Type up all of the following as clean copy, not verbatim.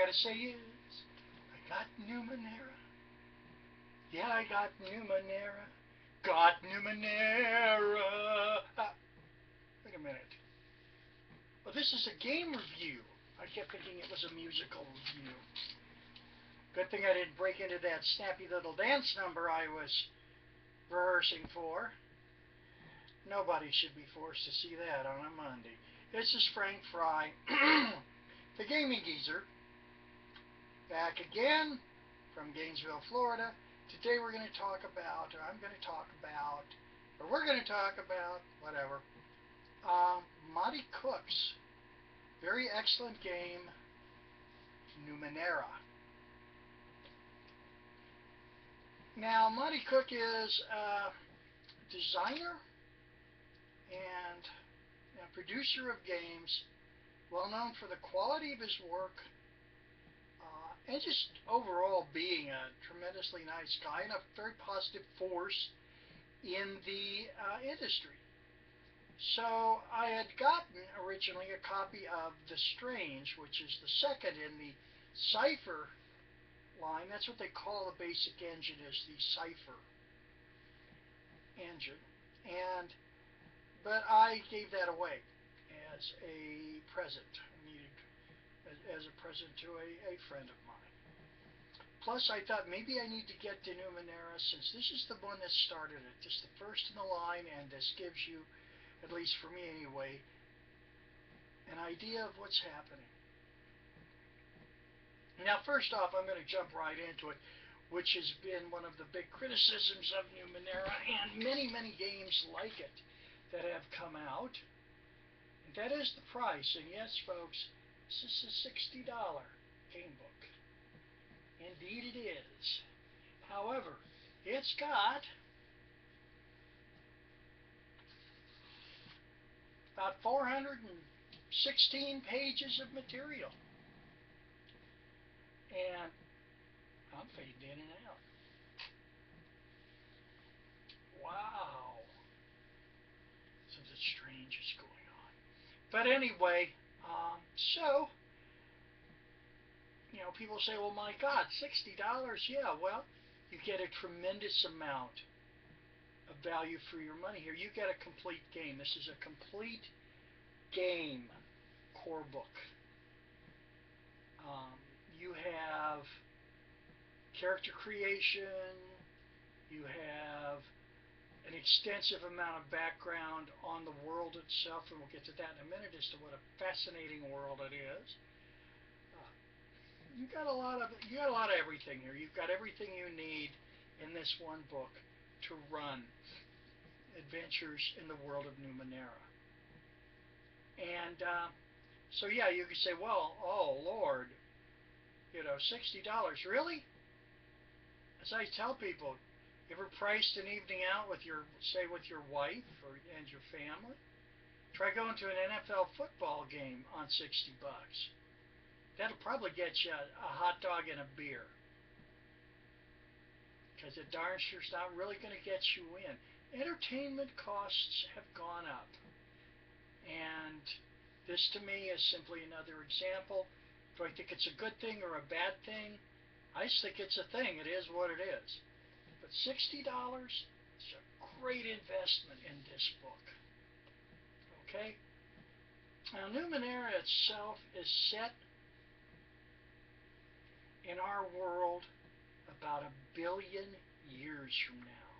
gotta say is, I got Numenera. Yeah, I got Numenera. Got Numenera. Wait a minute. Well, this is a game review. I kept thinking it was a musical review. Good thing I didn't break into that snappy little dance number I was rehearsing for. Nobody should be forced to see that on a Monday. This is Frank Fry, the Gaming Geezer, back again from Gainesville, Florida. Today we're going to talk about, or I'm going to talk about, or we're going to talk about, whatever, Monte Cook's very excellent game, Numenera. Now, Monte Cook is a designer and a producer of games, well known for the quality of his work, and just overall being a tremendously nice guy and a very positive force in the industry. So I had gotten originally a copy of The Strange, which is the second in the Cypher line. That's what they call the basic engine, is the Cypher engine. But I gave that away as a present. I needed as a present to a friend of mine. Plus, I thought maybe I need to get to Numenera, since this is the one that started it. This is the first in the line, and this gives you, at least for me anyway, an idea of what's happening. Now, first off, I'm going to jump right into it, which has been one of the big criticisms of Numenera and many, many games like it that have come out. And that is the price. And yes, folks, this is a $60 game book. Indeed it is. However, it's got about 416 pages of material. And I'm fading in and out. Wow. Something strange is going on. But anyway, so, people say, well, my God, $60? Yeah, well, you get a tremendous amount of value for your money here. You get a complete game. This is a complete game core book. You have character creation. You have an extensive amount of background on the world itself, and we'll get to that in a minute as to what a fascinating world it is. You got a lot of everything here. You've got everything you need in this one book to run adventures in the world of Numenera. And so yeah, you could say, well, oh Lord, $60, really? As I tell people, you ever priced an evening out with your wife and your family? Try going to an NFL football game on $60. That'll probably get you a hot dog and a beer, because it darn sure's not really going to get you in. Entertainment costs have gone up, and this to me is simply another example. Do I think it's a good thing or a bad thing? I just think it's a thing. It is what it is. But $60 is a great investment in this book. Okay? Now, Numenera itself is set in our world about 1 billion years from now.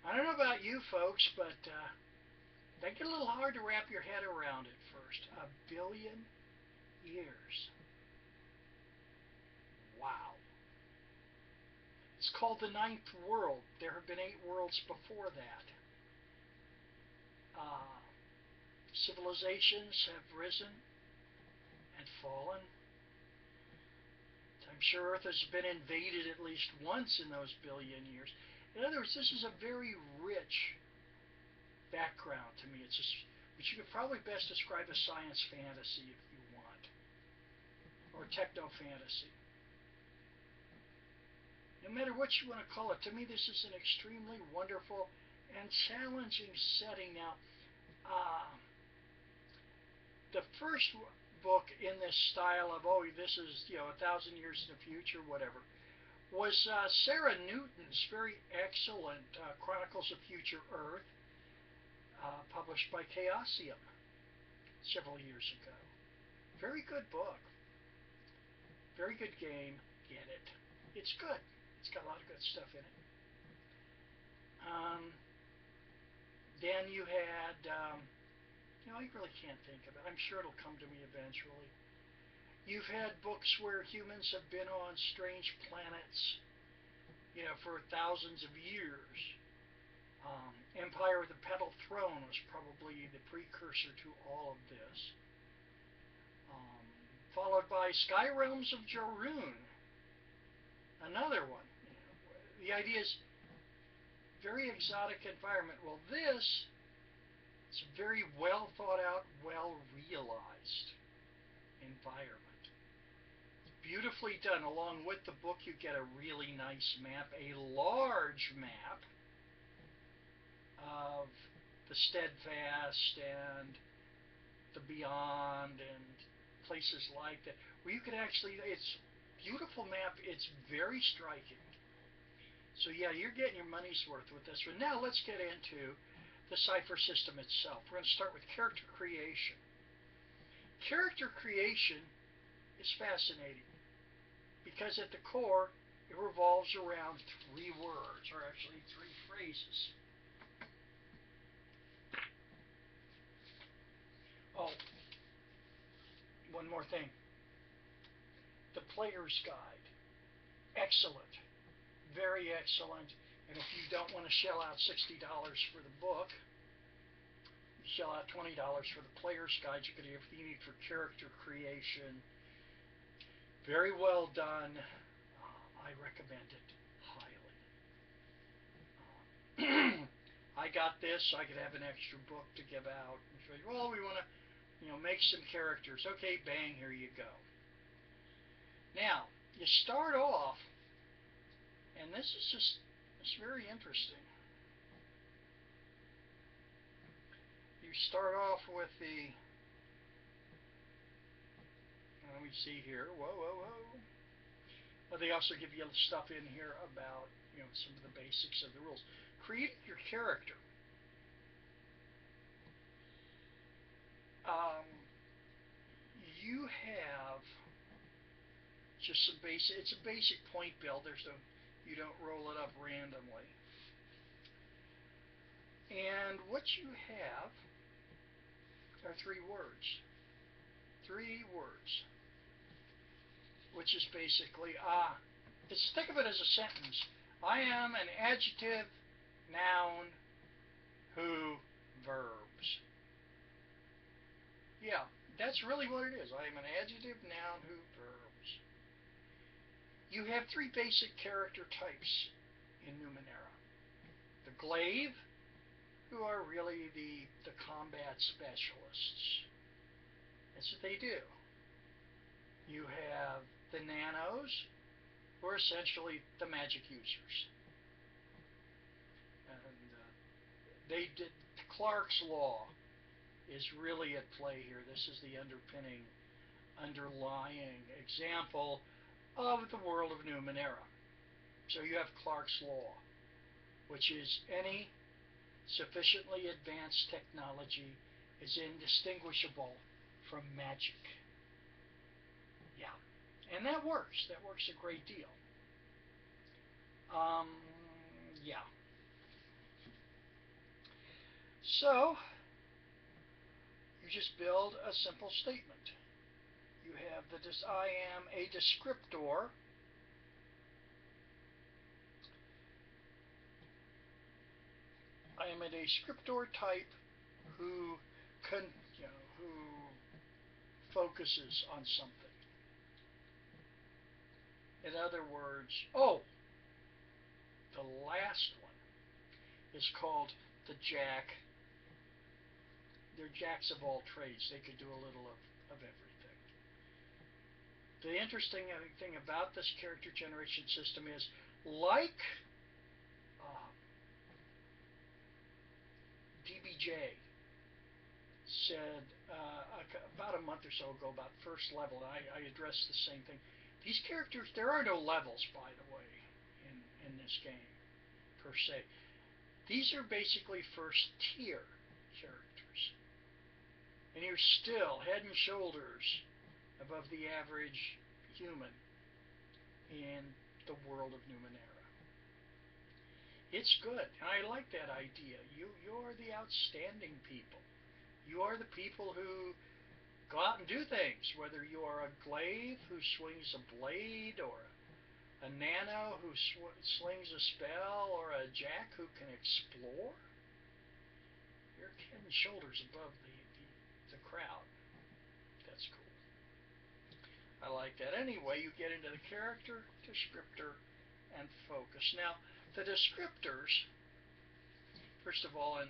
I don't know about you folks, but that get a little hard to wrap your head around at first. 1 billion years. Wow. It's called the Ninth World. There have been 8 worlds before that. Civilizations have risen and fallen. I'm sure Earth has been invaded at least once in those billion years. In other words, this is a very rich background to me. It's just, which you could probably best describe as science fantasy if you want, or techno fantasy. No matter what you want to call it, to me this is an extremely wonderful and challenging setting. Now, the first book in this style of, oh, this is, 1,000 years in the future, whatever, was Sarah Newton's very excellent Chronicles of Future Earth, published by Chaosium several years ago. Very good book. Very good game. Get it. It's good. It's got a lot of good stuff in it. Then you had, I really can't think of it. I'm sure it'll come to me eventually. You've had books where humans have been on strange planets, for thousands of years. Empire of the Petal Throne was probably the precursor to all of this. Followed by Sky Realms of Jarun, another one. The idea is very exotic environment. Well, this is a very well thought out, well realized environment. Beautifully done. Along with the book, you get a really nice map, a large map of the Steadfast and the Beyond and places like that, where you could actually, it's a beautiful map, it's very striking. So yeah, you're getting your money's worth with this one. Now let's get into the cipher system itself. We're going to start with character creation. Character creation is fascinating because at the core, it revolves around 3 words, or actually 3 phrases. Oh, one more thing. The Player's Guide. Excellent. Very excellent. And if you don't want to shell out $60 for the book, you shell out $20 for the Player's Guide. You get everything you need for character creation. Very well done. I recommend it highly. I got this so I could have an extra book to give out. Well, we want to, make some characters. Okay, bang, here you go. Now, you start off, and this is it's very interesting. You start off with the, let me see here, whoa. Well, they also give you stuff in here about, some of the basics of the rules. Create your character. You have just some basic, it's a basic point build. You don't roll it up randomly. And what you have are 3 words. 3 words. Which is basically, just think of it as a sentence. I am an adjective, noun, who, verbs. Yeah, that's really what it is. I am an adjective, noun, who, verbs. You have 3 basic character types in Numenera. The glaive, who are really the combat specialists. That's what they do. You have the nanos, who are essentially the magic users. And they did Clark's Law is really at play here. This is the underlying example of the world of Numenera. So you have Clark's Law, which is any sufficiently advanced technology is indistinguishable from magic. Yeah, and that works. That works a great deal. Yeah. So, you just build a simple statement. You have I am a descriptor. I am a descriptor type who who focuses on something. In other words, the last one is called the Jack. They're jacks of all trades. They could do a little of everything. The interesting thing about this character generation system is, like DBJ, said about a month or so ago about first level, and I addressed the same thing. These characters, there are no levels, by the way, in this game, per se. These are basically first tier characters. And you're still head and shoulders above the average human in the world of Numenera. It's good. And I like that idea. You're the outstanding people. You are the people who go out and do things, whether you are a glaive who swings a blade, or a nano who slings a spell, or a jack who can explore. You're head and shoulders above the crowd. That's cool. I like that. Anyway, you get into the character, descriptor, and focus. Now, the descriptors, first of all, in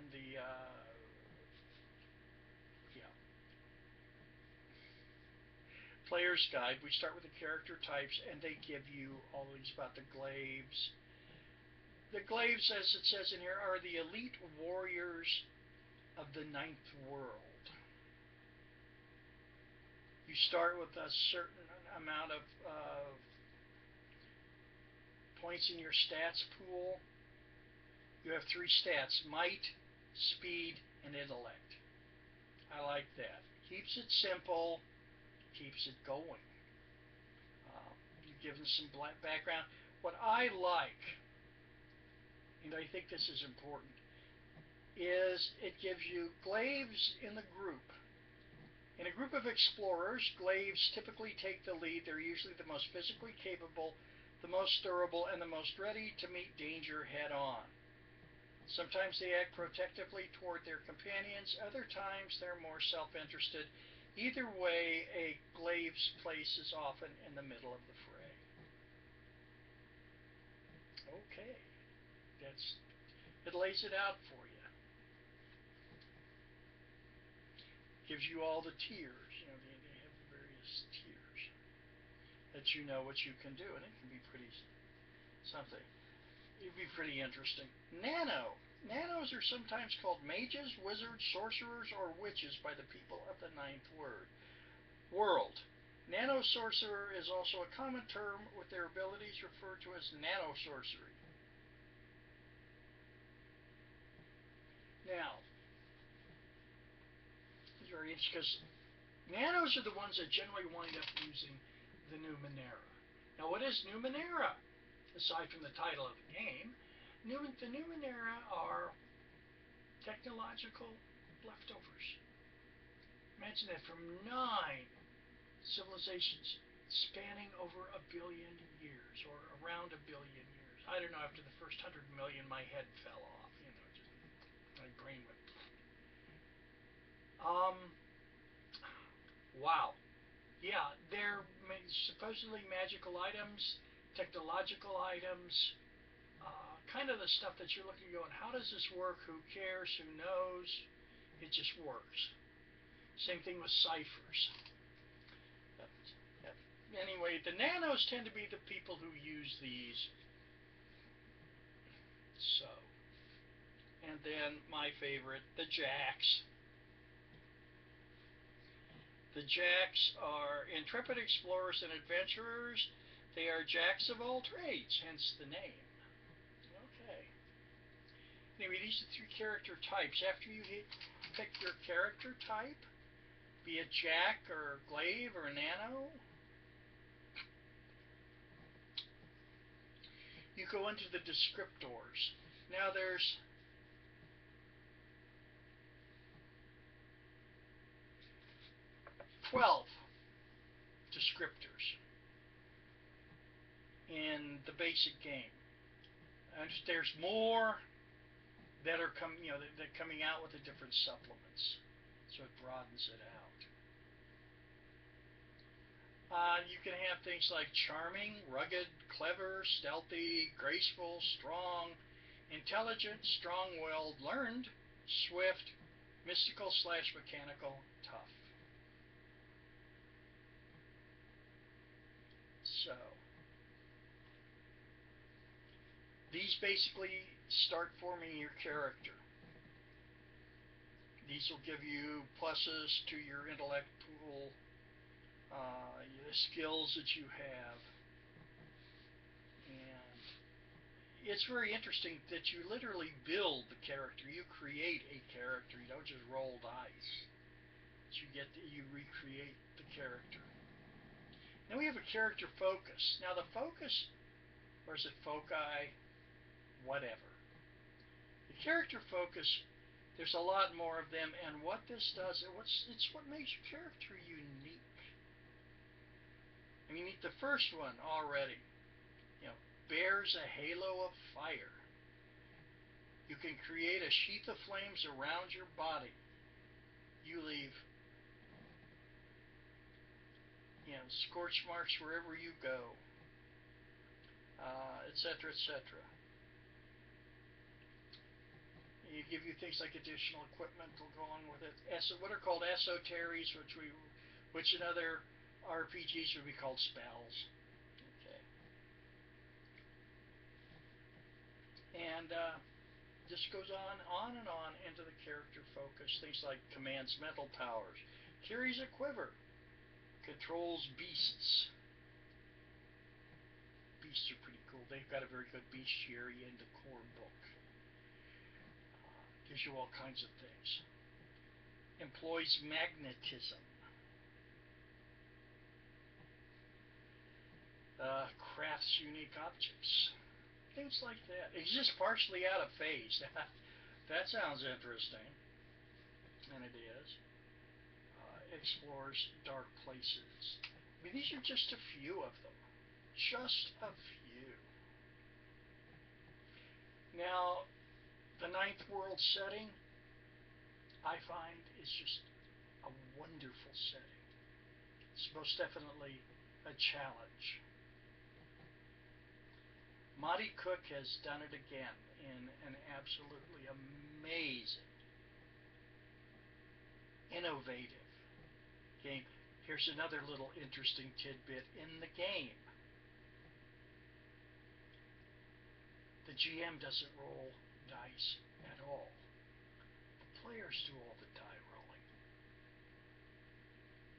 the player's guide, we start with the character types, and they give you all these about the glaives. The glaives, as it says in here, are the elite warriors of the ninth world. You start with a certain amount of points in your stats pool. You have 3 stats: might, speed, and intellect. I like that. Keeps it simple, keeps it going. You give them some background. What I like, and I think this is important, is it gives you glaives in the group. In a group of explorers, glaives typically take the lead. They're usually the most physically capable, the most durable, and the most ready to meet danger head on. Sometimes they act protectively toward their companions. Other times they're more self-interested. Either way, a glaive's place is often in the middle of the fray. Okay, it lays it out for you. Gives you all the tiers. They have various tiers that you know what you can do, and it can be pretty something. It'd be pretty interesting. Nanos are sometimes called mages, wizards, sorcerers, or witches by the people of the ninth world. Nano sorcerer is also a common term, with their abilities referred to as nano sorcery. Now, it's very interesting because nanos are the ones that generally wind up using the Numenera. Now, what is Numenera? Aside from the title of the game, the Numenera are technological leftovers. Imagine that, from 9 civilizations spanning over 1 billion years, or around 1 billion years. I don't know, after the first 100 million, my head fell off, just my brain went. Wow. Yeah, they're supposedly magical items, technological items, kind of the stuff that you're looking at going, how does this work? Who cares? Who knows? It just works. Same thing with ciphers. Anyway, the nanos tend to be the people who use these. So, and then my favorite, the jacks. The jacks are intrepid explorers and adventurers. They are jacks of all trades, hence the name. Okay. Anyway, these are 3 character types. After you pick your character type, be it jack or glaive or nano, you go into the descriptors. Now there's 12 descriptors in the basic game. And there's more that are coming out with the different supplements, so it broadens it out. You can have things like charming, rugged, clever, stealthy, graceful, strong, intelligent, strong-willed, learned, swift, mystical/mechanical, tough. So, these basically start forming your character. These will give you pluses to your intellect pool, the skills that you have. And it's very interesting that you literally build the character. You create a character. You don't just roll dice. You recreate the character. Then we have a character focus. Now the focus, or is it foci, whatever. The character focus, there's a lot more of them, and what this does, it's what makes your character unique. I mean, the first one already, bears a halo of fire. You can create a sheath of flames around your body. You leave, scorch marks wherever you go, etc., etc. You give you things like additional equipment will go along with it. What are called esoteries, which in other RPGs would be called spells. Okay. And this goes on and on into the character focus. Things like commands mental powers, carries a quiver, controls beasts. Beasts are pretty cool. They've got a very good bestiary in the core book. Gives you all kinds of things. Employs magnetism. Crafts unique objects. Things like that. He's just partially out of phase. That sounds interesting. And it is. Explores dark places. I mean, these are just a few of them. Just a few. Now, the Ninth World setting, I find, is just a wonderful setting. It's most definitely a challenge. Monte Cook has done it again in an absolutely amazing, innovative game. Here's another little interesting tidbit in the game. The GM doesn't roll dice at all. The players do all the die rolling.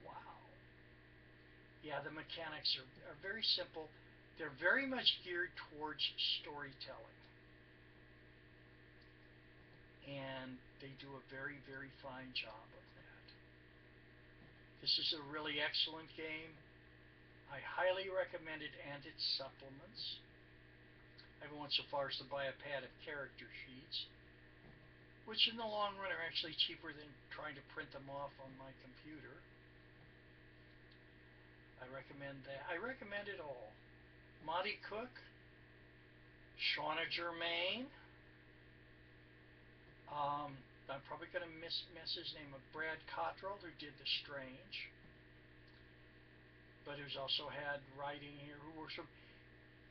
Wow. Yeah, the mechanics are very simple. They're very much geared towards storytelling. And they do a very, very fine job of that. This is a really excellent game. I highly recommend it and its supplements. I went so far as to buy a pad of character sheets, which in the long run are actually cheaper than trying to print them off on my computer. I recommend that. I recommend it all. Monte Cook, Shauna Germain, I'm probably going to mess his name up, Brad Cottrell, who did The Strange, but who's also had writing here, who works from.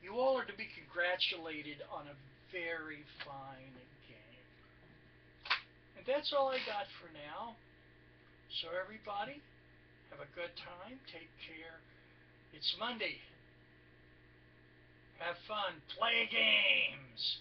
You all are to be congratulated on a very fine game. And that's all I got for now. So everybody, have a good time. Take care. It's Monday. Have fun. Play games.